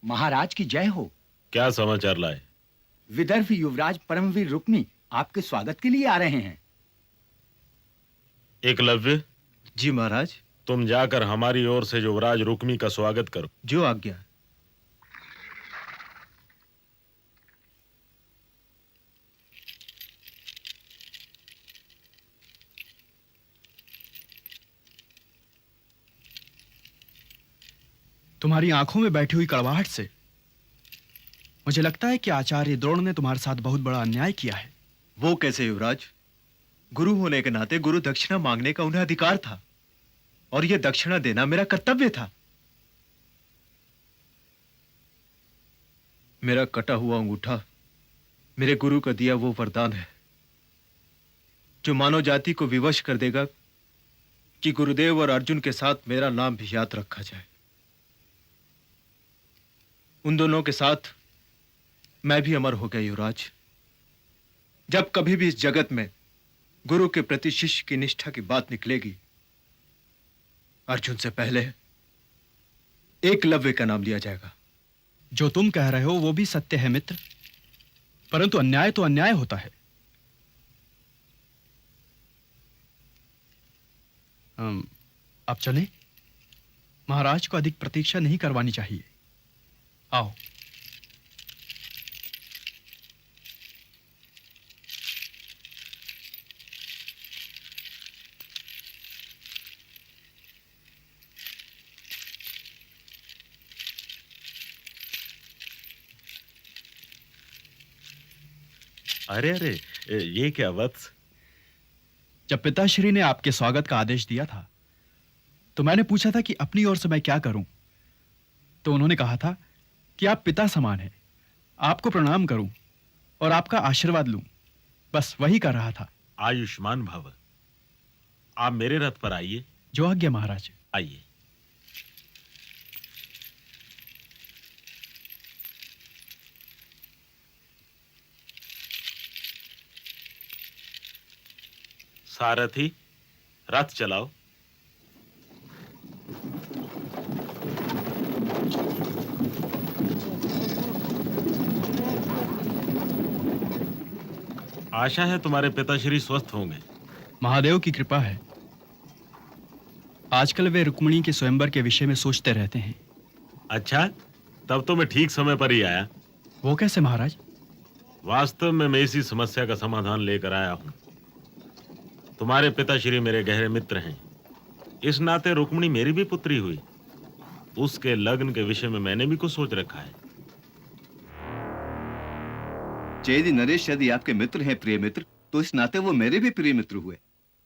महाराज की जय हो। क्या समाचार लाए? विदर्भ युवराज परमवीर रुक्मी आपके स्वागत के लिए आ रहे हैं। एकलव्य। जी महाराज। तुम जाकर हमारी ओर से युवराज रुक्मी का स्वागत करो। जो आज्ञा। तुम्हारी आंखों में बैठी हुई कड़वाहट से मुझे लगता है कि आचार्य द्रोण ने तुम्हारे साथ बहुत बड़ा अन्याय किया है। वो कैसे युवराज? गुरु होने के नाते गुरु दक्षिणा मांगने का उन्हें अधिकार था और यह दक्षिणा देना मेरा कर्तव्य था। मेरा कटा हुआ अंगूठा मेरे गुरु का दिया वो वरदान है जो मानव जाति को विवश कर देगा कि गुरुदेव और अर्जुन के साथ मेरा नाम भी याद रखा जाए। उन दोनों के साथ मैं भी अमर हो गया युवराज। जब कभी भी इस जगत में गुरु के प्रति शिष्य की निष्ठा की बात निकलेगी, अर्जुन से पहले एकलव्य का नाम लिया जाएगा। जो तुम कह रहे हो वो भी सत्य है मित्र, परंतु अन्याय तो अन्याय होता है। अब चलें? महाराज को अधिक प्रतीक्षा नहीं करवानी चाहिए। आओ। अरे अरे, ये क्या वत्स? जब पिताश्री ने आपके स्वागत का आदेश दिया था तो मैंने पूछा था कि अपनी ओर से मैं क्या करूं, तो उन्होंने कहा था कि आप पिता समान हैं, आपको प्रणाम करूं और आपका आशीर्वाद लूं। बस वही कर रहा था। आयुष्मान भव। आप मेरे रथ पर आइए। जो आज्ञा महाराज। आइए। सारथी, रथ चलाओ। आशा है तुम्हारे पिताश्री स्वस्थ होंगे। महादेव की कृपा है। आजकल वे रुक्मिणी के स्वयंवर के विषय में सोचते रहते हैं। अच्छा, तब तो मैं ठीक समय पर ही आया। वो कैसे महाराज? वास्तव में मैं इसी समस्या का समाधान लेकर आया हूं। तुम्हारे पिताश्री मेरे गहरे मित्र हैं, इस नाते रुक्मिणी मेरी भी पुत्री हुई। उसके लग्न के विषय में मैंने भी कुछ सोच रखा है। चेदी नरेश यदि आपके मित्र हैं प्रिय मित्र, तो इस नाते वो मेरे भी प्रिय मित्र हुए।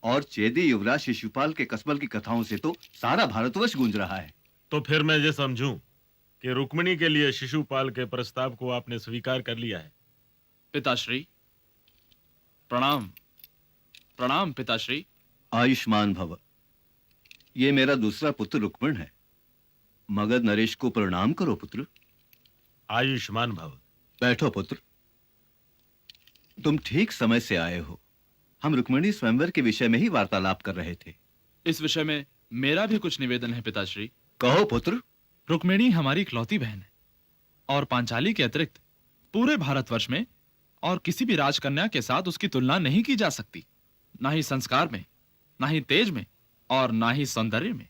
और चेदी युवराज शिशुपाल के कसबल की कथाओं से तो सारा भारतवर्ष गूंज रहा है। तो फिर मैं ये समझूं कि रुक्मिणी के लिए शिशुपाल के प्रस्ताव को आपने स्वीकार कर लिया है। पिताश्री प्रणाम। प्रणाम पिताश्री। आयुष्मान भव। ये मेरा दूसरा पुत्र रुक्मिण है। मगध नरेश को प्रणाम करो पुत्र। आयुष्मान भव। बैठो पुत्र। तुम ठीक समय से आए हो। हम रुक्मिणी स्वयंवर के विषय में ही वार्तालाप कर रहे थे। इस विषय में मेरा भी कुछ निवेदन है पिताश्री। कहो पुत्र। रुक्मिणी हमारी इकलौती बहन है और पांचाली के अतिरिक्त पूरे भारतवर्ष में और किसी भी राजकन्या के साथ उसकी तुलना नहीं की जा सकती। ना ही संस्कार में, ना ही तेज में और ना ही सौंदर्य में।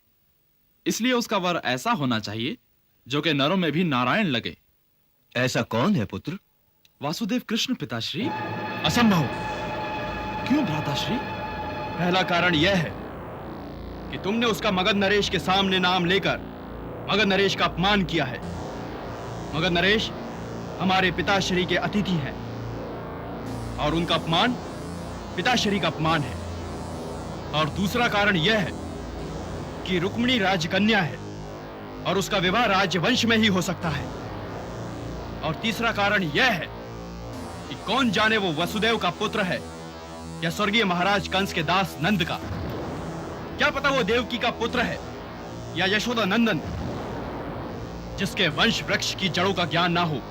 इसलिए उसका वर ऐसा होना चाहिए जो कि नरों में भी नारायण लगे। ऐसा कौन है पुत्र? वासुदेव कृष्ण पिताश्री। असंभव। क्यों भ्राताश्री? पहला कारण यह है कि तुमने उसका मगध नरेश के सामने नाम लेकर मगध नरेश का अपमान किया है। मगध नरेश हमारे पिताश्री के अतिथि हैं और उनका अपमान पिताश्री का अपमान है। और दूसरा कारण यह है कि रुक्मिणी राजकन्या है और उसका विवाह राजवंश में ही हो सकता है। और तीसरा कारण यह है कि कौन जाने वो वसुदेव का पुत्र है या स्वर्गीय महाराज कंस के दास नंद का। क्या पता वो देवकी का पुत्र है या यशोदा नंदन। जिसके वंश वृक्ष की जड़ों का ज्ञान ना हो,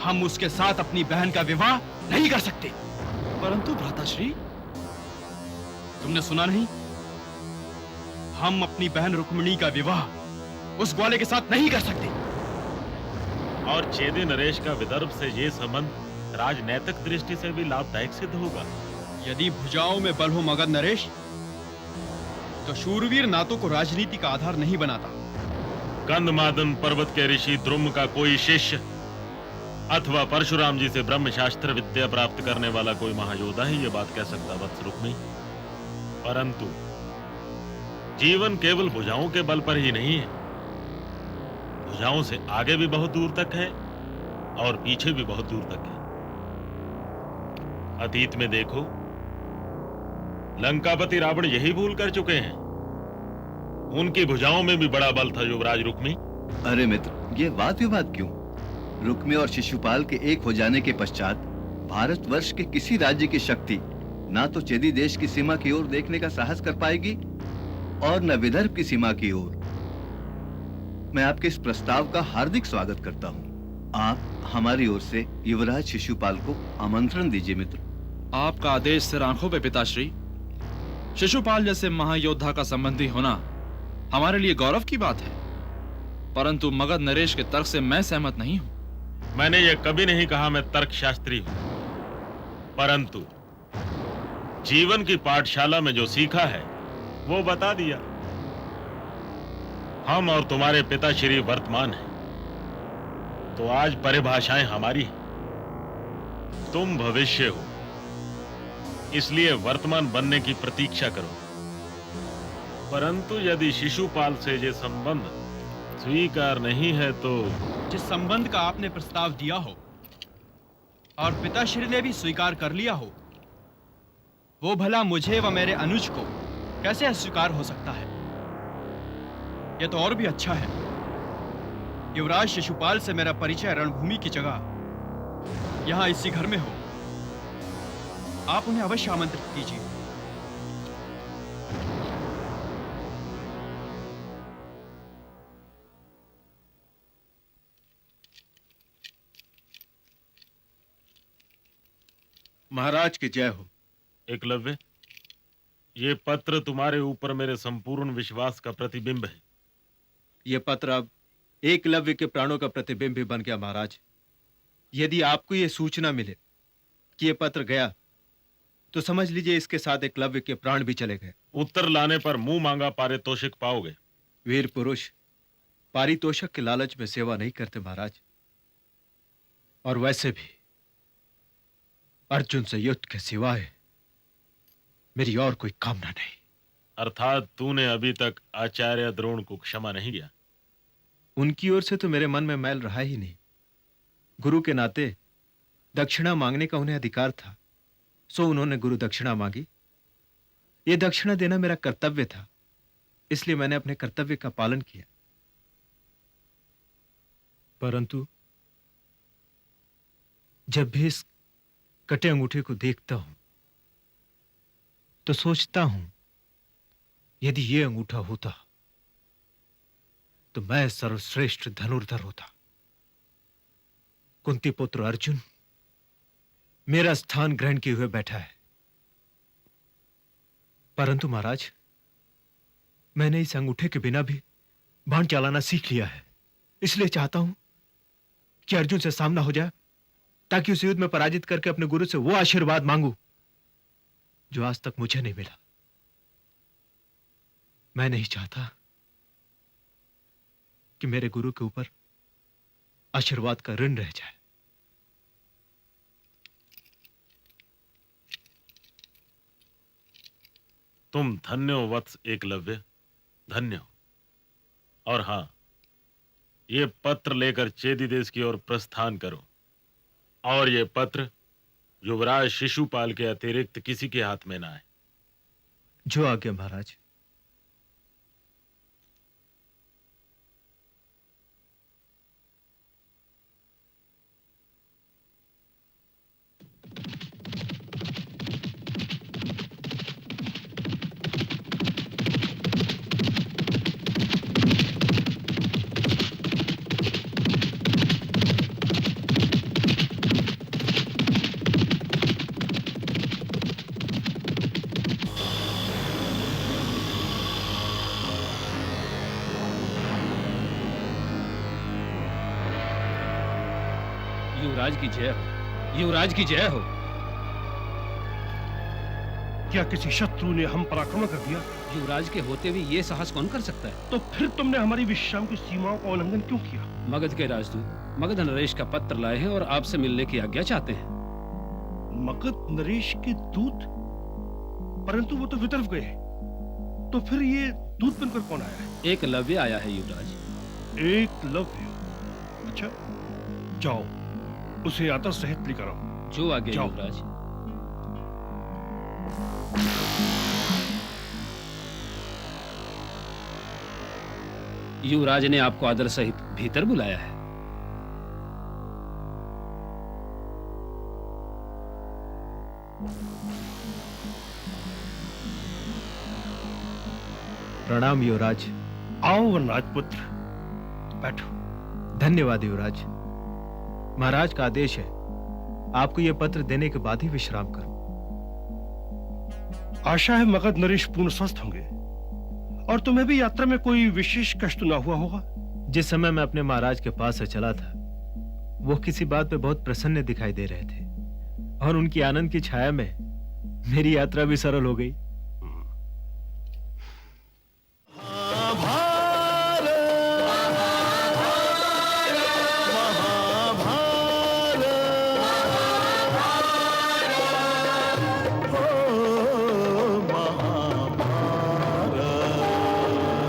हम उसके साथ अपनी बहन का विवाह नहीं कर सकते। परंतु भ्राताश्री, तुमने सुना नहीं? हम अपनी बहन रुक्मिणी का विवाह उस ग्वाले के साथ नहीं कर सकते। और चेदी नरेश का विदर्भ से ये संबंध राजनैतिक दृष्टि से भी लाभदायक सिद्ध होगा। यदि भुजाओं में बल हो मगध नरेश, तो शूरवीर नातों को राजनीति का आधार नहीं बनाता। कंदमादन पर्वत के ऋषि द्रुम का कोई शिष्य अथवा परशुराम जी से ब्रह्मशास्त्र विद्या प्राप्त करने वाला कोई महायोद्धा ही ये बात कह सकता वत्स रुक्मी। परंतु जीवन केवल भुजाओं के बल पर ही नहीं है, भुजाओं से आगे भी बहुत दूर तक है और पीछे भी बहुत दूर तक है। अतीत में देखो, लंकापति रावण यही भूल कर चुके हैं। उनकी भुजाओं में भी बड़ा बल था युवराज रुक्मी। अरे मित्र, ये वाद विवाद क्यों? रुक्मी और शिशुपाल के एक हो जाने के पश्चात भारतवर्ष के किसी राज्य की शक्ति ना तो चेदी देश की सीमा की ओर देखने का साहस कर पाएगी और न विदर्भ की सीमा की ओर। मैं आपके इस प्रस्ताव का हार्दिक स्वागत करता हूँ। आप हमारी ओर से युवराज शिशुपाल को आमंत्रण दीजिए मित्र। आपका आदेश सिर आंखों पे पिताश्री। शिशुपाल जैसे महायोद्धा का संबंधी होना हमारे लिए गौरव की बात है, परंतु मगध नरेश के तर्क से मैं सहमत नहीं हूं। मैंने ये कभी नहीं कहा मैं तर्कशास्त्री हूं, परंतु जीवन की पाठशाला में जो सीखा है वो बता दिया। हम और तुम्हारे पिता श्री वर्तमान हैं, तो आज परिभाषाएं हमारी हैं। तुम भविष्य हो, इसलिए वर्तमान बनने की प्रतीक्षा करो। परंतु यदि शिशुपाल से ये संबंध स्वीकार नहीं है तो जिस संबंध का आपने प्रस्ताव दिया हो और पिताश्री ने भी स्वीकार कर लिया हो, वो भला मुझे व मेरे अनुज को कैसे अस्वीकार हो सकता है? यह तो और भी अच्छा है। युवराज शिशुपाल से मेरा परिचय रणभूमि की जगह यहां इसी घर में हो। आप उन्हें अवश्य आमंत्रित कीजिए। महाराज की जय हो। एकलव्य, ये पत्र तुम्हारे ऊपर मेरे संपूर्ण विश्वास का प्रतिबिंब है। यह पत्र अब एकलव्य के प्राणों का प्रतिबिंब भी बन गया महाराज। यदि आपको यह सूचना मिले कि यह पत्र गया, तो समझ लीजिए इसके साथ एकलव्य के प्राण भी चले गए। उत्तर लाने पर मुंह मांगा पारितोषिक पाओगे। वीर पुरुष पारितोषक के लालच में सेवा नहीं करते महाराज। और वैसे भी अर्जुन से युद्ध के सिवाय मेरी और कोई कामना नहीं। अर्थात तूने अभी तक आचार्य द्रोण को क्षमा नहीं किया। उनकी ओर से तो मेरे मन में मैल रहा ही नहीं। गुरु के नाते दक्षिणा मांगने का उन्हें अधिकार था, सो उन्होंने गुरु दक्षिणा मांगी। यह दक्षिणा देना मेरा कर्तव्य था, इसलिए मैंने अपने कर्तव्य का पालन किया। परंतु जब भी इस कटे अंगूठे को देखता हूं तो सोचता हूं, यदि यह अंगूठा होता तो मैं सर्वश्रेष्ठ धनुर्धर होता। कुंती पुत्र अर्जुन मेरा स्थान ग्रहण किए हुए बैठा है। परंतु महाराज, मैंने इस अंगूठे के बिना भी बाण चलाना सीख लिया है। इसलिए चाहता हूं कि अर्जुन से सामना हो जाए, ताकि उस युद्ध में पराजित करके अपने गुरु से वो आशीर्वाद मांगू जो आज तक मुझे नहीं मिला। मैं नहीं चाहता कि मेरे गुरु के ऊपर आशीर्वाद का ऋण रह जाए। तुम धन्य हो वत्स एकलव्य, धन्य हो। और हां, ये पत्र लेकर चेदी देश की ओर प्रस्थान करो, और ये पत्र युवराज शिशुपाल के अतिरिक्त किसी के हाथ में ना आए। जो आज्ञा महाराज। युवराज की जय हो, युवराज की जय हो। क्या किसी शत्रु ने हम पर आक्रमण कर दिया? युवराज के होते हुए ये साहस कौन कर सकता है? तो फिर तुमने हमारी विश्राम की सीमाओं का उल्लंघन क्यों किया? मगध के राजदूत मगध नरेश का पत्र लाए हैं और आपसे मिलने की आज्ञा चाहते हैं। मगध नरेश के दूत? परंतु वो तो विदर्भ गए। तो फिर ये दूत बनकर कौन आया है? एकलव्य आया है युवराज। एकलव्य? अच्छा, जाओ उसे आदर सहित लेकर आओ। जो आगे जाओ। युवराज। युवराज ने आपको आदर सहित भीतर बुलाया है। प्रणाम युवराज। आओ राजपुत्र, बैठो। धन्यवाद युवराज। महाराज का आदेश है, आपको यह पत्र देने के बाद ही विश्राम करूं। आशा है मगध नरेश पूर्ण स्वस्थ होंगे और तुम्हें भी यात्रा में कोई विशेष कष्ट ना हुआ होगा। जिस समय मैं अपने महाराज के पास से चला था, वो किसी बात पे बहुत प्रसन्न दिखाई दे रहे थे और उनकी आनंद की छाया में मेरी यात्रा भी सरल हो गई।